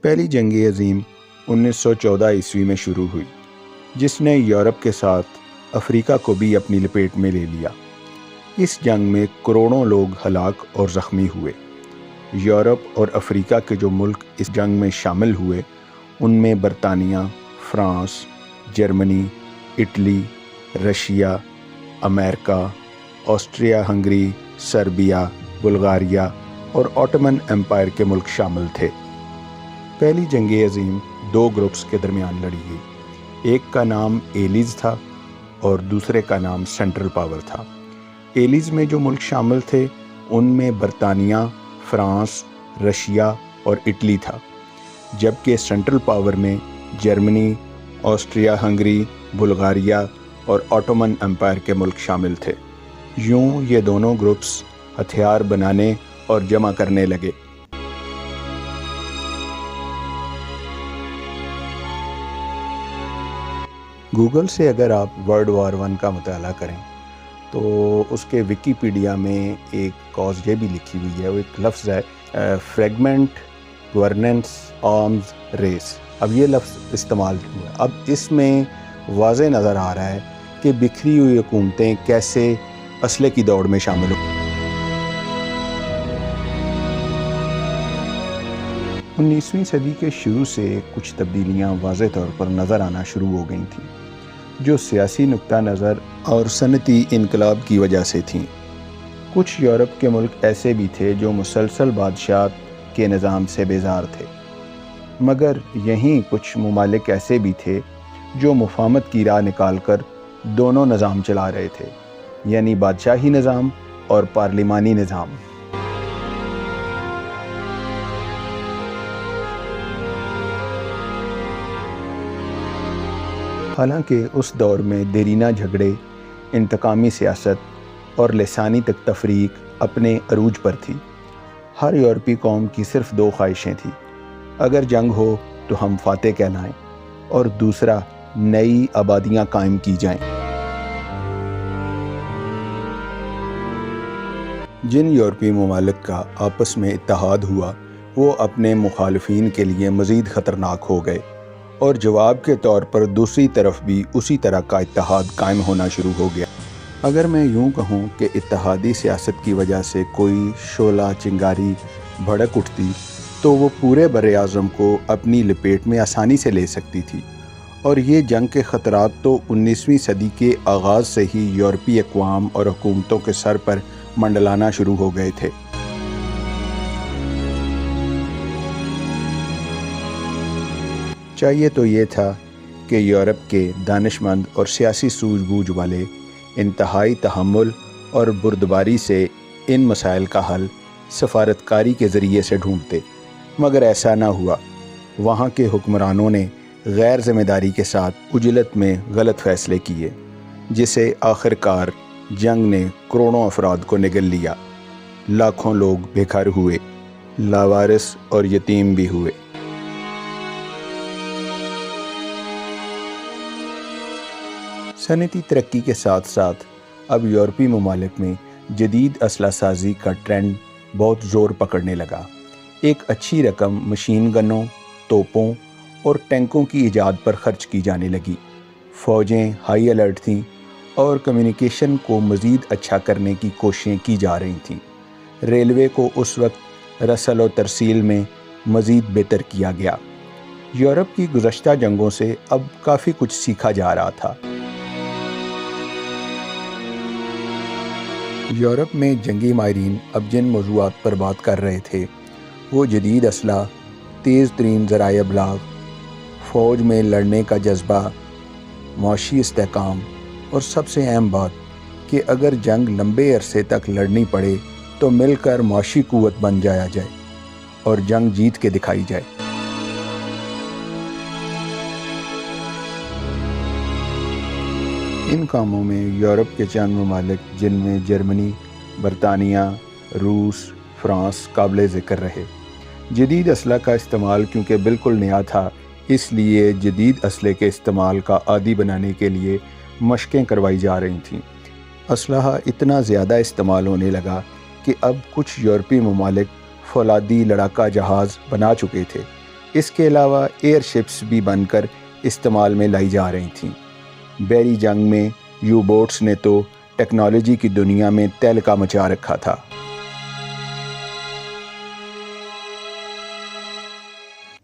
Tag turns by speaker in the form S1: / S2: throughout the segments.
S1: پہلی جنگ عظیم 1914 عیسوی میں شروع ہوئی، جس نے یورپ کے ساتھ افریقہ کو بھی اپنی لپیٹ میں لے لیا۔ اس جنگ میں کروڑوں لوگ ہلاک اور زخمی ہوئے۔ یورپ اور افریقہ کے جو ملک اس جنگ میں شامل ہوئے ان میں برطانیہ، فرانس، جرمنی، اٹلی، رشیا، امریکہ، آسٹریا ہنگری، سربیا، بلغاریہ اور آٹومن امپائر کے ملک شامل تھے۔ پہلی جنگ عظیم دو گروپس کے درمیان لڑی گئی، ایک کا نام ایلیز تھا اور دوسرے کا نام سینٹرل پاور تھا۔ ایلیز میں جو ملک شامل تھے ان میں برطانیہ، فرانس، رشیا اور اٹلی تھا، جبکہ سینٹرل پاور میں جرمنی، آسٹریا ہنگری، بلغاریہ اور آٹومن امپائر کے ملک شامل تھے۔ یوں یہ دونوں گروپس ہتھیار بنانے اور جمع کرنے لگے۔ گوگل سے اگر آپ ورلڈ وار 1 کا مطالعہ کریں تو اس کے ویکیپیڈیا میں ایک کاز یہ بھی لکھی ہوئی ہے، وہ ایک لفظ ہے فریگمنٹ گورننس آرمز ریس۔ اب یہ لفظ استعمال ہوا ہے، اب اس میں واضح نظر آ رہا ہے کہ بکھری ہوئی حکومتیں کیسے اسلحے کی دوڑ میں شامل ہوں۔ 19ویں صدی کے شروع سے کچھ تبدیلیاں واضح طور پر نظر آنا شروع ہو گئی تھیں، جو سیاسی نقطہ نظر اور صنعتی انقلاب کی وجہ سے تھیں۔ کچھ یورپ کے ملک ایسے بھی تھے جو مسلسل بادشاہت کے نظام سے بیزار تھے، مگر یہیں کچھ ممالک ایسے بھی تھے جو مفاہمت کی راہ نکال کر دونوں نظام چلا رہے تھے، یعنی بادشاہی نظام اور پارلیمانی نظام۔ حالانکہ اس دور میں دیرینہ جھگڑے، انتقامی سیاست اور لسانی تفریق اپنے عروج پر تھی۔ ہر یورپی قوم کی صرف دو خواہشیں تھیں، اگر جنگ ہو تو ہم فاتح کہلائیں اور دوسرا نئی آبادیاں قائم کی جائیں۔ جن یورپی ممالک کا آپس میں اتحاد ہوا وہ اپنے مخالفین کے لیے مزید خطرناک ہو گئے، اور جواب کے طور پر دوسری طرف بھی اسی طرح کا اتحاد قائم ہونا شروع ہو گیا۔ اگر میں یوں کہوں کہ اتحادی سیاست کی وجہ سے کوئی شعلہ چنگاری بھڑک اٹھتی تو وہ پورے براعظم کو اپنی لپیٹ میں آسانی سے لے سکتی تھی، اور یہ جنگ کے خطرات تو 19ویں صدی کے آغاز سے ہی یورپی اقوام اور حکومتوں کے سر پر منڈلانا شروع ہو گئے تھے۔ چاہیے تو یہ تھا کہ یورپ کے دانش مند اور سیاسی سوجھ بوجھ والے انتہائی تحمل اور بردباری سے ان مسائل کا حل سفارتکاری کے ذریعے سے ڈھونڈتے، مگر ایسا نہ ہوا۔ وہاں کے حکمرانوں نے غیر ذمہ داری کے ساتھ عجلت میں غلط فیصلے کیے، جسے آخر کار جنگ نے کروڑوں افراد کو نگل لیا، لاکھوں لوگ بے گھر ہوئے، لاوارث اور یتیم بھی ہوئے۔ صنعتی ترقی کے ساتھ ساتھ اب یورپی ممالک میں جدید اسلحہ سازی کا ٹرینڈ بہت زور پکڑنے لگا۔ ایک اچھی رقم مشین گنوں، توپوں اور ٹینکوں کی ایجاد پر خرچ کی جانے لگی۔ فوجیں ہائی الرٹ تھیں اور کمیونیکیشن کو مزید اچھا کرنے کی کوششیں کی جا رہی تھیں۔ ریلوے کو اس وقت رسل و ترسیل میں مزید بہتر کیا گیا۔ یورپ کی گزشتہ جنگوں سے اب کافی کچھ سیکھا جا رہا تھا۔ یورپ میں جنگی ماہرین اب جن موضوعات پر بات کر رہے تھے وہ جدید اسلحہ، تیز ترین ذرائع ابلاغ، فوج میں لڑنے کا جذبہ، معاشی استحکام، اور سب سے اہم بات کہ اگر جنگ لمبے عرصے تک لڑنی پڑے تو مل کر معاشی قوت بن جایا جائے اور جنگ جیت کے دکھائی جائے۔ ان کاموں میں یورپ کے چند ممالک جن میں جرمنی، برطانیہ، روس، فرانس قابل ذکر رہے۔ جدید اسلحہ کا استعمال کیونکہ بالکل نیا تھا، اس لیے جدید اسلحے کے استعمال کا عادی بنانے کے لیے مشقیں کروائی جا رہی تھیں۔ اسلحہ اتنا زیادہ استعمال ہونے لگا کہ اب کچھ یورپی ممالک فولادی لڑاکا جہاز بنا چکے تھے، اس کے علاوہ ایئر شپس بھی بن کر استعمال میں لائی جا رہی تھیں۔ بحری جنگ میں یو بوٹس نے تو ٹیکنالوجی کی دنیا میں تہلکہ مچا رکھا تھا۔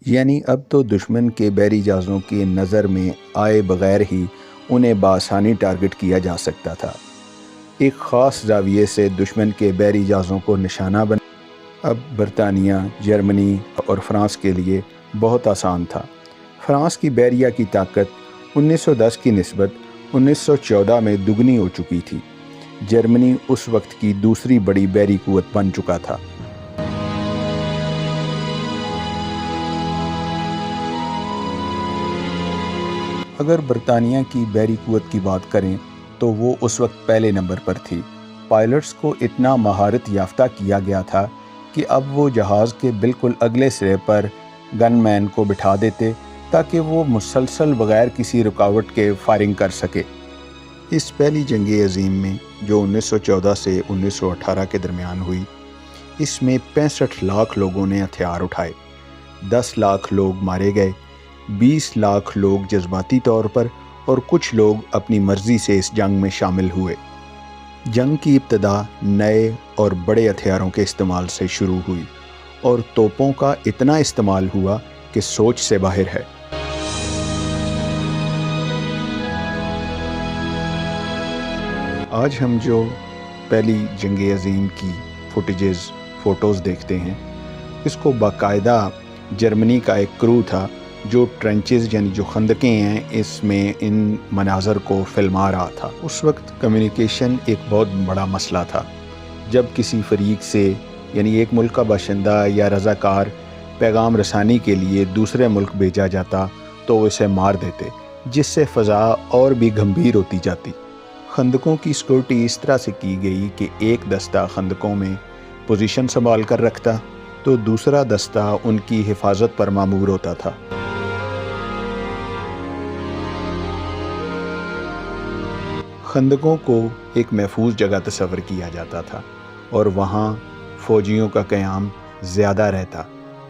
S1: یعنی اب تو دشمن کے بحری جہازوں کے نظر میں آئے بغیر ہی انہیں بآسانی ٹارگٹ کیا جا سکتا تھا۔ ایک خاص زاویے سے دشمن کے بحری جہازوں کو نشانہ بنا اب برطانیہ، جرمنی اور فرانس کے لیے بہت آسان تھا۔ فرانس کی بحریہ کی طاقت 1910 کی نسبت 1914 میں دگنی ہو چکی تھی۔ جرمنی اس وقت کی دوسری بڑی بحری قوت بن چکا تھا۔ اگر برطانیہ کی بحری قوت کی بات کریں تو وہ اس وقت پہلے نمبر پر تھی۔ پائلٹس کو اتنا مہارت یافتہ کیا گیا تھا کہ اب وہ جہاز کے بالکل اگلے سرے پر گن مین کو بٹھا دیتے تاکہ وہ مسلسل بغیر کسی رکاوٹ کے فائرنگ کر سکے۔ اس پہلی جنگ عظیم میں جو 1914 سے 1918 کے درمیان ہوئی، اس میں 65 لاکھ لوگوں نے ہتھیار اٹھائے، 10 لاکھ لوگ مارے گئے، 20 لاکھ لوگ جذباتی طور پر اور کچھ لوگ اپنی مرضی سے اس جنگ میں شامل ہوئے۔ جنگ کی ابتدا نئے اور بڑے ہتھیاروں کے استعمال سے شروع ہوئی اور توپوں کا اتنا استعمال ہوا کہ سوچ سے باہر ہے۔ آج ہم جو پہلی جنگ عظیم کی فوٹوز دیکھتے ہیں، اس کو باقاعدہ جرمنی کا ایک کرو تھا جو ٹرنچز یعنی جو خندقیں ہیں اس میں ان مناظر کو فلما رہا تھا۔ اس وقت کمیونیکیشن ایک بہت بڑا مسئلہ تھا۔ جب کسی فریق سے یعنی ایک ملک کا باشندہ یا رضاکار پیغام رسانی کے لیے دوسرے ملک بھیجا جاتا تو وہ اسے مار دیتے، جس سے فضا اور بھی گھمبیر ہوتی جاتی۔ خندقوں کی سیکورٹی اس طرح سے کی گئی کہ ایک دستہ خندقوں میں پوزیشن سنبھال کر رکھتا تو دوسرا دستہ ان کی حفاظت پر مامور ہوتا تھا۔ خندقوں کو ایک محفوظ جگہ تصور کیا جاتا تھا اور وہاں فوجیوں کا قیام زیادہ رہتا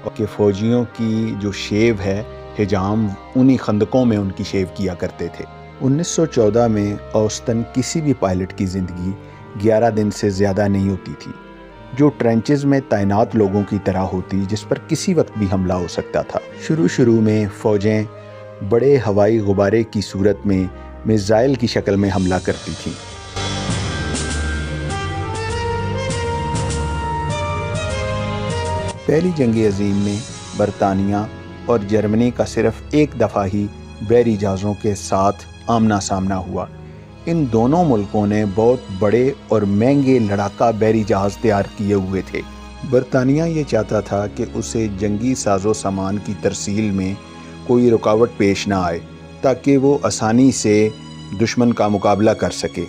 S1: اور کہ فوجیوں کی جو شیو ہے حجام انہی خندقوں میں ان کی شیو کیا کرتے تھے۔ 1914 میں اوسطاً کسی بھی پائلٹ کی زندگی 11 دن سے زیادہ نہیں ہوتی تھی، جو ٹرنچز میں تعینات لوگوں کی طرح ہوتی جس پر کسی وقت بھی حملہ ہو سکتا تھا۔ شروع میں فوجیں بڑے ہوائی غبارے کی صورت میں میزائل کی شکل میں حملہ کرتی تھیں۔ پہلی جنگ عظیم میں برطانیہ اور جرمنی کا صرف ایک دفعہ ہی بحری جہازوں کے ساتھ آمنا سامنا ہوا۔ ان دونوں ملکوں نے بہت بڑے اور مہنگے لڑاکا بحری جہاز تیار کیے ہوئے تھے۔ برطانیہ یہ چاہتا تھا کہ اسے جنگی ساز و سامان کی ترسیل میں کوئی رکاوٹ پیش نہ آئے تاکہ وہ آسانی سے دشمن کا مقابلہ کر سکے۔